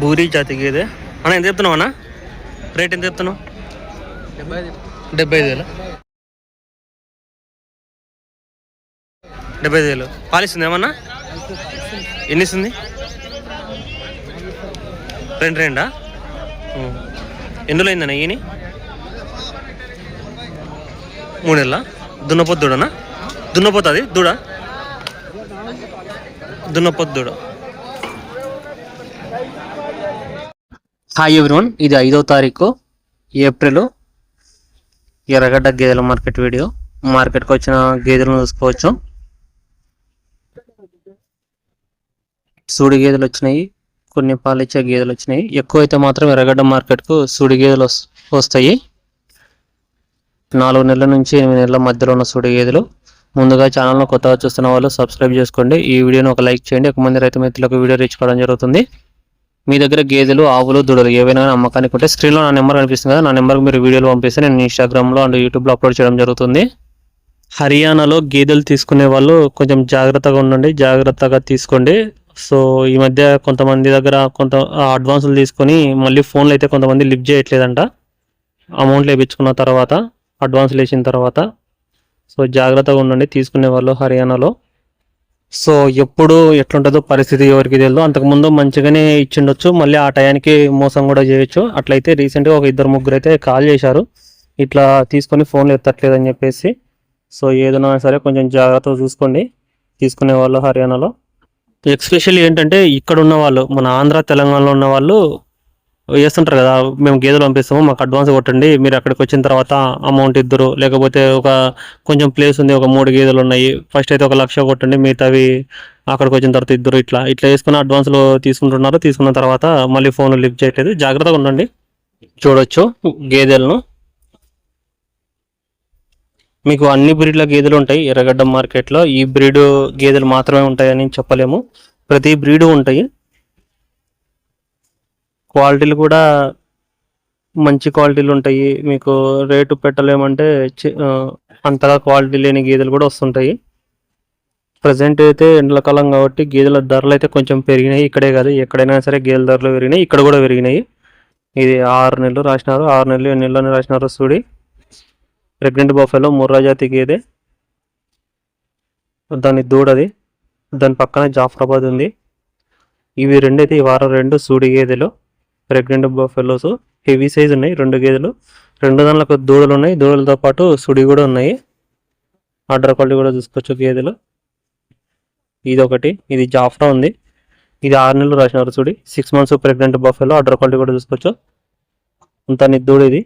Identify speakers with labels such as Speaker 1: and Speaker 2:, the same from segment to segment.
Speaker 1: బూరి జాతి గేదె అన్న. ఎంత చెప్తున్నావు అన్న? రేట్ ఎంత చెప్తున్నావు? 75,000. 75,000 పాలిస్తుంది ఏమన్నా? ఎన్ని ఇస్తుంది? రెండా? ఎందులో అయిందన్న ఈయన? 3 నెలల దున్నపోతు దూడనా? దున్నపోతు అది దూడ, దున్నపోతు దూడ. హాయ్ ఎవ్రీవన్, ఇది 5వ తారీఖు ఏప్రిల్, ఎర్రగడ్డ గేదెల మార్కెట్ వీడియో. మార్కెట్కి వచ్చిన గేదెలను చూసుకోవచ్చు. సూడి గేదెలు వచ్చినాయి, కొన్ని పాలిచ్చే గేదెలు వచ్చినాయి. ఎక్కువ అయితే మాత్రం ఎర్రగడ్డ మార్కెట్కు సూడి గేదెలు వస్తాయి. 4 నెలల నుంచి 8 నెలల మధ్యలో ఉన్న సూడి గేదెలు. ముందుగా ఛానల్ను కొత్తగా చూస్తున్న వాళ్ళు సబ్స్క్రైబ్ చేసుకోండి. ఈ వీడియోని ఒక లైక్ చేయండి. ఎక్కువ మంది రైతు మిత్రులకు వీడియో రీచ్ కావడం జరుగుతుంది. మీ దగ్గర గేదెలు, ఆవులు, దూడలు ఏవైనా అమ్మకానికి ఉంటే స్క్రీన్లో నా నెంబర్ కనిపిస్తుంది కదా, నా నెంబర్కి మీరు వీడియోలు పంపిస్తే నేను ఇన్స్టాగ్రామ్లో అండ్ యూట్యూబ్లో అప్లోడ్ చేయడం జరుగుతుంది. హర్యానాలో గేదెలు తీసుకునే వాళ్ళు కొంచెం జాగ్రత్తగా ఉండండి, జాగ్రత్తగా తీసుకోండి. సో ఈ మధ్య కొంతమంది దగ్గర కొంత అడ్వాన్సులు తీసుకొని మళ్ళీ ఫోన్లు అయితే కొంతమంది లిఫ్ట్ చేయట్లేదంట. అమౌంట్లు వేయించుకున్న తర్వాత, అడ్వాన్సులు వేసిన తర్వాత. సో జాగ్రత్తగా ఉండండి తీసుకునే వాళ్ళు హర్యానాలో. సో ఎప్పుడు ఎట్లుంటుందో పరిస్థితి ఎవరికి తెలియదు. అంతకుముందు మంచిగానే ఇచ్చిండొచ్చు, మళ్ళీ ఆ టయానికి మోసం కూడా చేయొచ్చు. అట్లయితే రీసెంట్గా ఒక 2-3 అయితే కాల్ చేశారు, ఇట్లా తీసుకొని ఫోన్లు ఎత్తట్లేదని చెప్పేసి. సో ఏదైనా సరే కొంచెం జాగ్రత్తగా చూసుకోండి తీసుకునే వాళ్ళు హర్యానాలో. ఎస్పెషల్లీ ఏంటంటే ఇక్కడ ఉన్న వాళ్ళు, మన ఆంధ్ర తెలంగాణలో ఉన్న వాళ్ళు వేస్తుంటారు కదా, మేము గేదెలు పంపిస్తాము, మాకు అడ్వాన్స్ కొట్టండి, మీరు అక్కడికి వచ్చిన తర్వాత అమౌంట్ ఇద్దరు, లేకపోతే ఒక కొంచెం ప్లేస్ ఉంది, ఒక 3 గేదెలు ఉన్నాయి, ఫస్ట్ అయితే 1,00,000 కొట్టండి, మిగతావి అక్కడికి వచ్చిన తర్వాత ఇద్దరు, ఇట్లా వేసుకుని అడ్వాన్స్లో తీసుకుంటున్నారు. తీసుకున్న తర్వాత మళ్ళీ ఫోన్ లిఫ్ట్ చేయట్లేదు. జాగ్రత్తగా ఉండండి. చూడొచ్చు గేదెలను. మీకు అన్ని బ్రీడ్ల గేదెలు ఉంటాయి ఎర్రగడ్డ మార్కెట్లో. ఈ బ్రీడ్ గేదెలు మాత్రమే ఉంటాయని చెప్పలేము, ప్రతి బ్రీడు ఉంటాయి. క్వాలిటీలు కూడా మంచి క్వాలిటీలు ఉంటాయి. మీకు రేటు పెట్టలేమంటే అంతగా క్వాలిటీ లేని గేదెలు కూడా వస్తుంటాయి. ప్రజెంట్ అయితే ఎండాకాలం కాబట్టి గేదెల ధరలు అయితే కొంచెం పెరిగినాయి. ఇక్కడే కాదు, ఎక్కడైనా సరే గేదెల ధరలు పెరిగినాయి, ఇక్కడ కూడా పెరిగినాయి. ఇది 6 నెలలు రాసినారు, 6 నెలలు 8 నెలలని రాసినారు. చూడి ప్రెగ్నెంట్ బఫెలో ముర్రా జాతి గేదె, దాని దూడది, దాని పక్కన జాఫరాబాద్ ఉంది. ఇవి రెండైతే ఈ వారం 2 సూడి గేదెలు, ప్రెగ్నెంట్ బఫెలోస్. హెవీ సైజ్ ఉన్నాయి 2 గేదెలు. 2 దానిలో దూడలు ఉన్నాయి, దూడలతో పాటు సుడి కూడా ఉన్నాయి. ఆర్డర్ క్వాలిటీ కూడా చూసుకోవచ్చు గేదెలు. ఇది ఒకటి, ఇది జాఫ్రా ఉంది, ఇది 6 నెలలు రాసినారు. చూడి 6 months pregnant buffalo. Order quality కూడా చూసుకోవచ్చు. అంతా నీ దూడ, ఇది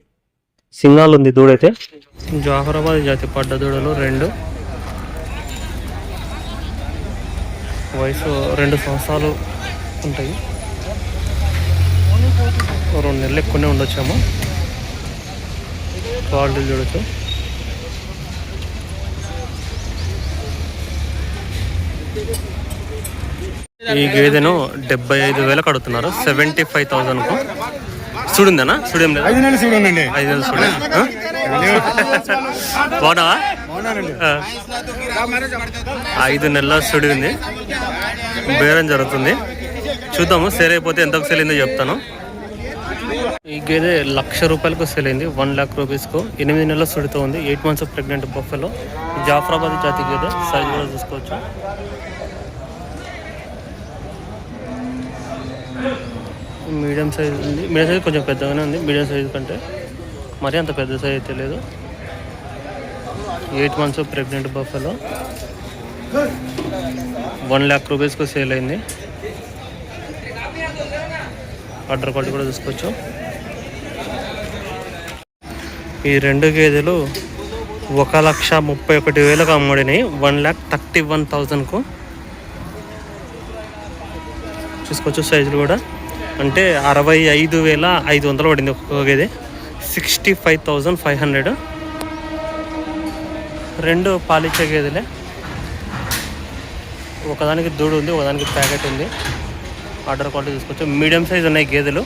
Speaker 1: సింగాల్ ఉంది దూడైతే. జాఫరాబాద్ జాతి పడ్డ దూడలు 2, వయసు 2 సంవత్సరాలు ఉంటాయి. 2 నెలలు ఎక్కువనే ఉండొచ్చాము. క్వాలిటీలు చూడొచ్చు. ఈ గేదెను 75,000 అడుగుతున్నారు, 75,000కు. చూడుందనా? చూడేం లేదు, 5 నెలలు చూడండి. 5 నెలలు చూడ బాగున్నావా? 5 నెలల సుడి ఉంది, బేరం జరుగుతుంది. చూద్దాము, సేల్ అయిపోతే ఎంతకు సేల్ అయిందో చెప్తాను. ఈ గేదె 1,00,000 రూపాయలకు సేల్ అయింది, 1,00,000 రూపీస్కు. 8 నెలల సుడితో ఉంది, 8 months ప్రెగ్నెంట్ బఫెలో. జాఫరాబాద్ జాతి గేదె. సైజ్ కూడా చూసుకోవచ్చు. మీడియం సైజ్ ఉంది, మీడియం సైజ్ కొంచెం పెద్దగానే ఉంది, మీడియం సైజ్ కంటే మరీ అంత పెద్ద సైజ్ అయితే లేదు. 8 months ప్రెగ్నెంట్ బఫెలో, 1,00,000 రూపీస్కు సేల్ అయింది. ఆర్డర్ క్వాలిటీ కూడా చూసుకోవచ్చు. ఈ 2 గేదెలు 1,31,000కు అమ్ముడినాయి, 1,31,000కు. చూసుకోవచ్చు సైజులు కూడా. అంటే 65,500 పడింది ఒక్కొక్క గేదె. 65,500. 2 పాలిచ్చే గేదెలే. ఒకదానికి దూడు ఉంది, ఒకదానికి ప్యాకెట్ ఉంది. ఆర్డర్ క్వాలిటీ చూసుకోవచ్చు. మీడియం సైజ్ ఉన్నాయి గేదెలు.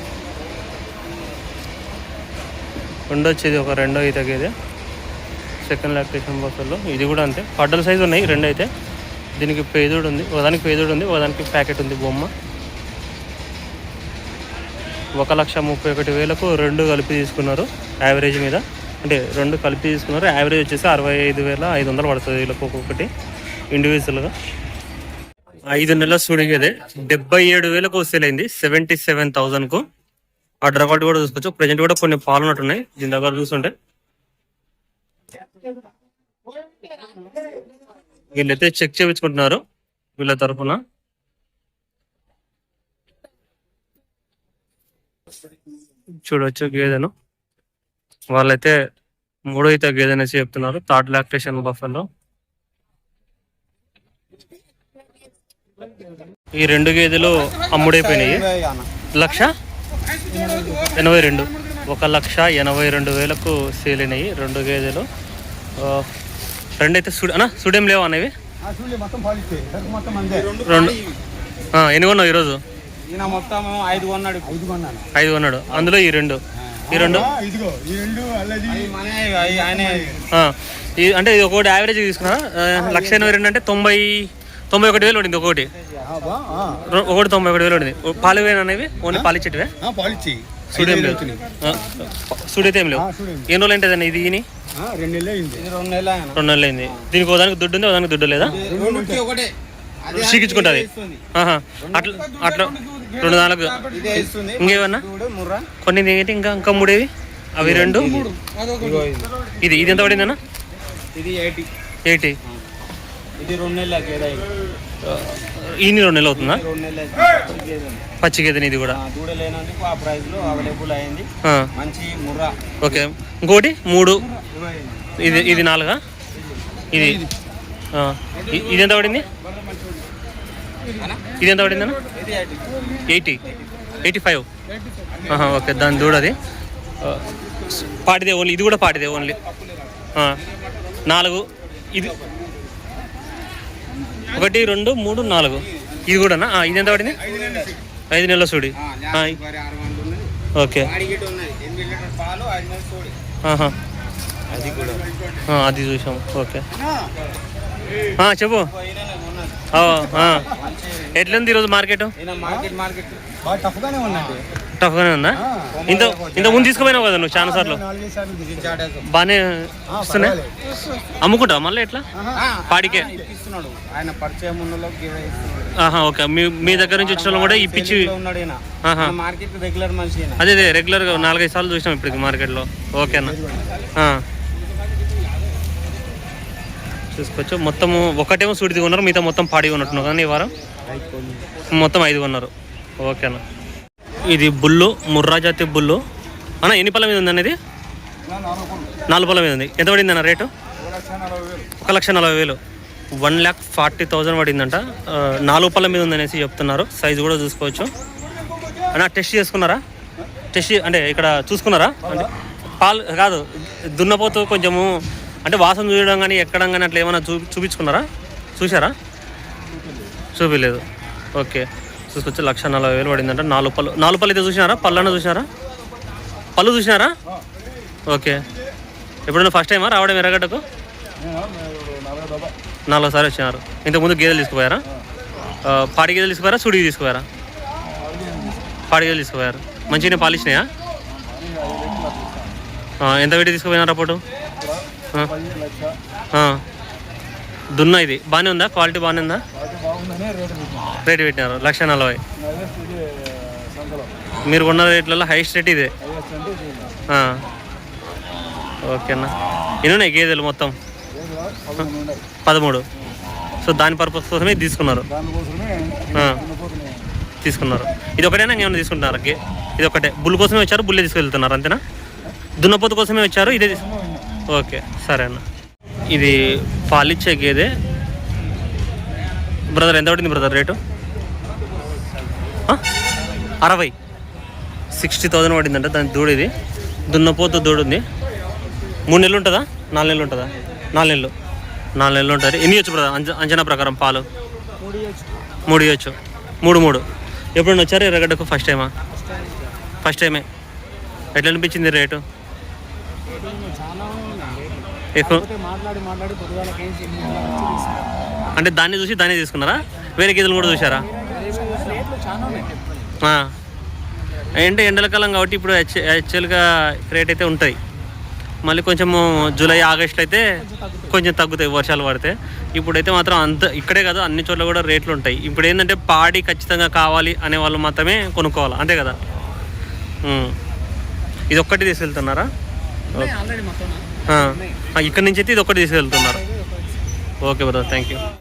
Speaker 1: ఉండొచ్చు ఒక 2వ ఈత గేదె, సెకండ్ లాక్టేషన్ బఫెలో. ఇది కూడా అంతే, పడ్డల సైజు ఉన్నాయి 2 అయితే. దీనికి పేదోడు ఉంది, ఒకదానికి పేదోడు ఉంది, ఒకదానికి ప్యాకెట్ ఉంది బొమ్మ. 1,31,000కు రెండు కలిపి తీసుకున్నారు యావరేజ్ మీద. అంటే రెండు కలిపి తీసుకున్నారు. యావరేజ్ వచ్చేసి 65,500 పడుతుంది వీళ్ళకి ఒక్కొక్కటి ఇండివిజువల్గా. 5 నెలల సుడిగేదే 77,000కు సేల్ అయింది. 77,000కు. ఆ డ్రగౌట్ కూడా చూసుకోవచ్చు. ప్రెజెంట్ కూడా కొన్ని పాలు ఉన్నట్టున్నాయి దీని దగ్గర చూస్తుంటే. వీళ్ళైతే చెక్ చేయించుకుంటున్నారు వీళ్ళ తరఫున. చూడవచ్చు గేదెను. వాళ్ళైతే 3వ ఈత గేదె అనేసి చెప్తున్నారు. Third lactation buffalo. ఈ రెండు గేదెలు అమ్ముడైపోయినాయి. 1,82,000 1,82,000కు సేల్ అయినాయి రెండు గేదెలు. రెండు అయితే సుడేం లేవు అనేవి. రెండు ఎన్ని కొన్నావు ఈరోజు? 5 కొన్నాడు. అందులో ఈ రెండు అంటే ఇది ఒకటి యావరేజ్ తీసుకున్నా. 1,82,000 అంటే 91,000 పడింది ఒకటి. 91,000 పడింది. పాలు వేయను అనేవి ఓన్లీ పాలిచ్చేటివే. సుడేం లేవు. సుడైతే ఏం లేవు. ఎన్ని రోజులు అంటే ఇది? 2 నెలలు అయింది. దీనికి ఒకదానికి దుడ్డు ఉంది, ఒకదానికి దుడ్డు లేదా? చీకించుకుంటుంది. అట్లా అట్లా 2 నాలుగు. ఇంకేమన్నా కొన్ని ఇంకా 3 అవి 2. ఇది ఎంత పడింది అన్న? 80. ఈ 2 నెలలు అవుతుందా? పచ్చి గేదెని ఇది కూడా. ఓకే. ఇంకోటి 3. ఇది 4. ఇది ఎంత పడింది? ఇది ఎంత పడింది అన్న? 85. ఓకే. దాని దూడది పాటిదే ఓన్లీ. ఇది కూడా పాటిదే ఓన్లీ. 4. ఇది 1 2 3 4. ఇది కూడా. ఇది ఎంత పడింది? 5 నెలల సూడి. ఓకే. అది చూసాం. ఓకే. చెప్పు. ఎట్లుంది ఈరోజు మార్కెట్? టఫ్గానే ఉందా? ఇంత ముందు తీసుకుపోయినావు కదా నువ్వు చాలా సార్లు. బాగానే వస్తున్నాయి. అమ్ముకుంటావు మళ్ళీ ఎట్లా? పాడికే. ఓకే. మీ దగ్గర నుంచి వచ్చిన కూడా ఇప్పించి అదే రెగ్యులర్గా 4-5 సార్లు చూసినాం ఇప్పటికి మార్కెట్లో. ఓకే అన్న. చూసుకోవచ్చు. మొత్తము ఒకటేమో సుడిది కొన్నారు, మిగతా మొత్తం పాడి ఉన్నట్టున్నారు కానీ ఈ వారం మొత్తం 5 కొన్నారు. ఓకే అన్న. ఇది బుల్లు, ముర్రా జాతి బుల్లు అన్న. ఎన్ని పళ్ళ మీద ఉంది అనేది? 4 పళ్ళ మీద ఉంది. ఎంత పడింది అన్న రేటు? 1,40,000. 1,40,000 పడిందంట. 4 పళ్ళ మీద ఉందనేసి చెప్తున్నారు. సైజు కూడా చూసుకోవచ్చు అన్న. టెస్ట్ చేసుకున్నారా? టెస్ట్ అంటే ఇక్కడ చూసుకున్నారా? అంటే పాలు కాదు, దున్నపోతూ కొంచెము అంటే వాసన చూడడం కానీ ఎక్కడం కానీ అట్లా ఏమైనా చూపించుకున్నారా? చూసారా? చూపించలేదు. ఓకే. చూసుకొచ్చి 1,40,000 పడిందంట. 4 పళ్ళు అయితే చూసినారా? పళ్ళన్న చూసినారా? పళ్ళు చూసినారా? ఓకే. ఎప్పుడైనా ఫస్ట్ టైమా రావడం ఎర్రగడ్డకు? 4సారి వచ్చినారు. ఇంతకుముందు గేదెలు తీసుకుపోయారా? పాడి గేదెలు తీసుకుపోయారా? సుడికి తీసుకుపోయారా? పాడి గేదెలు తీసుకుపోయారు. మంచిగానే పాలు ఇచ్చినాయా? ఎంత పెట్టి తీసుకుపోయినారు అప్పుడు? దున్నా. ఇది బాగానే ఉందా? క్వాలిటీ బాగానే ఉందా? రేటు పెట్టినారు 1,40,000. మీరు కొన్న రేట్లలో హైయెస్ట్ రేట్ ఇదే. ఓకే అన్న. ఎన్ని ఉన్నాయి గేదెలు మొత్తం? 13. సో దాని పర్పస్ కోసమే తీసుకున్నారు. ఇది ఒకటేనా ఇంకేమైనా తీసుకుంటున్నారు? ఇది ఒకటే. బుల్ కోసమే వచ్చారు, బుల్లే తీసుకెళ్తున్నారు అంతేనా? దున్నపోతు కోసమే వచ్చారు, ఇదే. ఓకే సరే అన్న. ఇది పాలిచ్చే గేదె బ్రదర్. ఎంత పడింది బ్రదర్ రేటు? 60. 60,000 పడిందంట దాని దూడ. ఇది దున్నపోతు దూడ ఉంది. 3 నెలలు ఉంటుందా? 4 నెలలు ఉంటుందా? 4 నెలలు. 4 నెలలు ఉంటుంది. ఎన్ని ఇవ్వచ్చు బ్రదర్ అంచనా ప్రకారం పాలు? 3 ఇవ్వచ్చు. 3. ఎప్పుడైనా వచ్చారు ఎర్రగడ్డకు? ఫస్ట్ టైమా? ఫస్ట్ టైమే. ఎట్లా అనిపించింది రేటు? ఎక్కువ అంటే దాన్ని చూసి దాన్ని తీసుకున్నారా? వేరే గేదెలు కూడా చూసారా? ఎండలకాలం కాబట్టి ఇప్పుడు యాక్చువల్గా రేట్ అయితే ఉంటాయి. మళ్ళీ కొంచెము జూలై ఆగస్ట్ అయితే కొంచెం తగ్గుతాయి వర్షాలు పడితే. ఇప్పుడైతే మాత్రం అంత ఇక్కడే కాదు అన్ని చోట్ల కూడా రేట్లు ఉంటాయి. ఇప్పుడు ఏంటంటే పాడి ఖచ్చితంగా కావాలి అనే వాళ్ళు మాత్రమే కొనుక్కోవాలి, అంతే కదా. ఇది ఒక్కటి తీసుకెళ్తున్నారా? ఇక్కడ నుంచి అయితే ఇది ఒక్కటి తీసుకెళ్తున్నారు. Okay brother, thank you.